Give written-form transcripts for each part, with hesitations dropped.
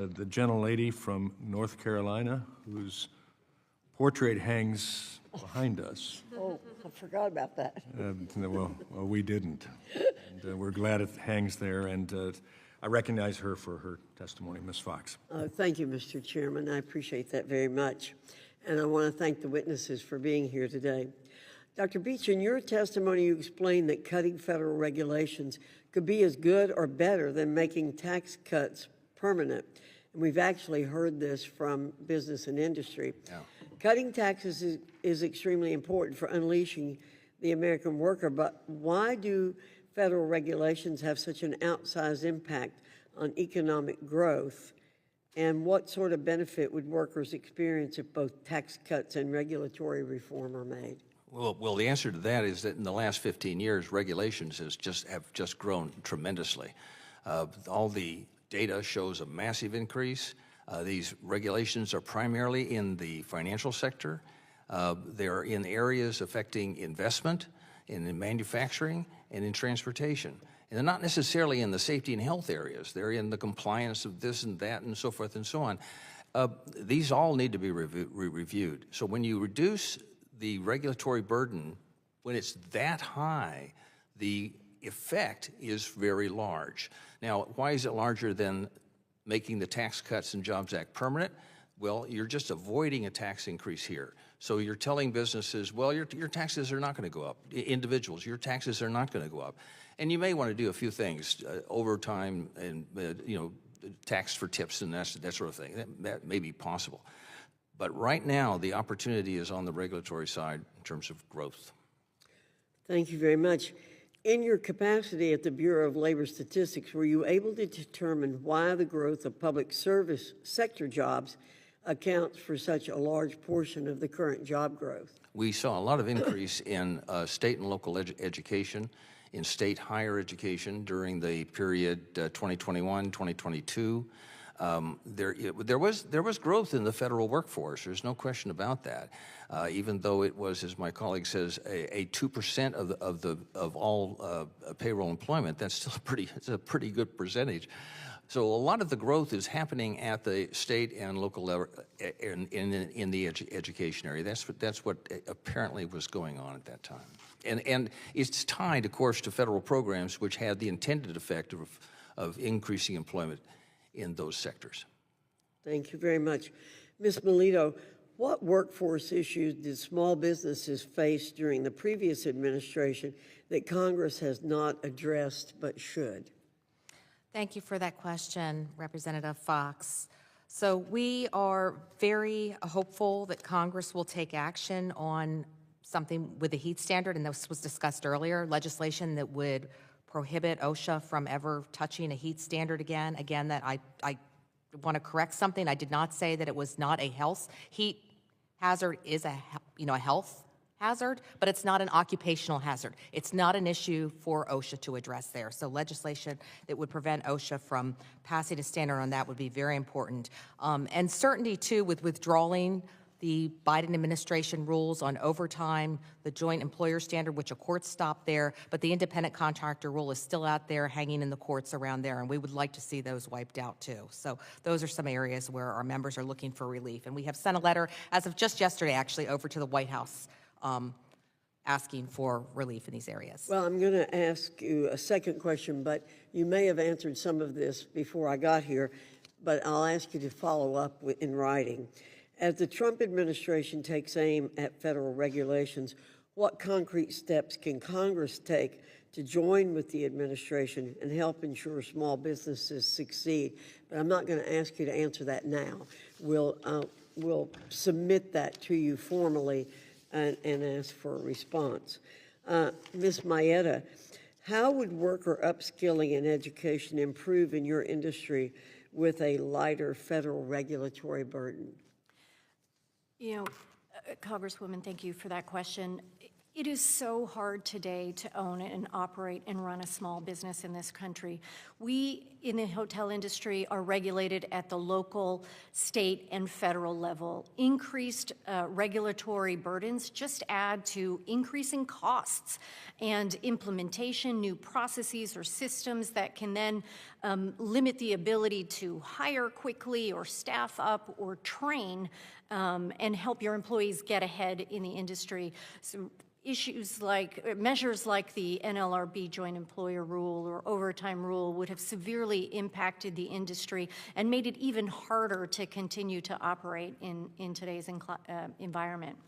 The gentlelady from North Carolina, whose portrait hangs behind us. Oh, I forgot about that. Well, we didn't. And we're glad it hangs there, and I recognize her for her testimony, Ms. Foxx. Thank you, Mr. Chairman. I appreciate that very much. And I want to thank the witnesses for being here today. Dr. Beach, in your testimony, you explained that cutting federal regulations could be as good or better than making tax cuts permanent. And we've actually heard this from business and industry. Yeah. Cutting taxes is extremely important for unleashing the American worker, but why do federal regulations have such an outsized impact on economic growth? And what sort of benefit would workers experience if both tax cuts and regulatory reform are made? Well, the answer to that is that in the last 15 years, regulations have just grown tremendously. All the data shows a massive increase. These regulations are primarily in the financial sector. They're in areas affecting investment, in manufacturing, and in transportation. And they're not necessarily in the safety and health areas. They're in the compliance of this and that and so forth and so on. These all need to be reviewed. So when you reduce the regulatory burden, when it's that high, the effect is very large. Now, why is it larger than making the Tax Cuts and Jobs Act permanent? Well, you're just avoiding a tax increase here. So you're telling businesses, well, your taxes are not going to go up. Individuals, your taxes are not going to go up. And you may want to do a few things, overtime and, tax for tips and that sort of thing. That may be possible. But right now, the opportunity is on the regulatory side in terms of growth. Thank you very much. In your capacity at the Bureau of Labor Statistics, were you able to determine why the growth of public service sector jobs accounts for such a large portion of the current job growth? We saw a lot of increase in state and local education, in state higher education during the period 2021, 2022. There was growth in the federal workforce. There's no question about that. Even though it was, as my colleague says, a 2% of all payroll employment, that's still a pretty good percentage. So a lot of the growth is happening at the state and local level in the education area. That's what apparently was going on at that time. And it's tied, of course, to federal programs which had the intended effect of increasing employment in those sectors. Thank you very much. Ms. Melito, what workforce issues did small businesses face during the previous administration that Congress has not addressed but should? Thank you for that question, Representative Foxx. So we are very hopeful that Congress will take action on something with the heat standard, and this was discussed earlier, legislation that would prohibit OSHA from ever touching a heat standard again. Again, that I want to correct something. I did not say that it was not a heat hazard is a health hazard, but it's not an occupational hazard. It's not an issue for OSHA to address there. So legislation that would prevent OSHA from passing a standard on that would be very important. And certainty, too, with withdrawing the Biden administration rules on overtime, the joint employer standard, which a court stopped there, but the independent contractor rule is still out there hanging in the courts around there, and we would like to see those wiped out too. So those are some areas where our members are looking for relief. And we have sent a letter, as of just yesterday actually, over to the White House asking for relief in these areas. Well, I'm going to ask you a second question, but you may have answered some of this before I got here, but I'll ask you to follow up in writing. As the Trump administration takes aim at federal regulations, what concrete steps can Congress take to join with the administration and help ensure small businesses succeed? But I'm not going to ask you to answer that now. We'll submit that to you formally and ask for a response. Ms. Mayetta, how would worker upskilling and education improve in your industry with a lighter federal regulatory burden? You know, Congresswoman, thank you for that question. It is so hard today to own and operate and run a small business in this country. We, in the hotel industry, are regulated at the local, state, and federal level. Increased regulatory burdens just add to increasing costs and implementation, new processes or systems that can then limit the ability to hire quickly or staff up or train and help your employees get ahead in the industry. So measures like the NLRB joint employer rule or overtime rule would have severely impacted the industry and made it even harder to continue to operate in today's environment.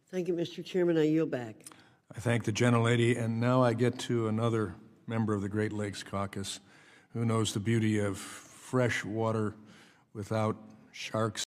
Thank you, Mr. Chairman. I yield back. I thank the gentlelady, and now I get to another member of the Great Lakes Caucus who knows the beauty of fresh water without sharks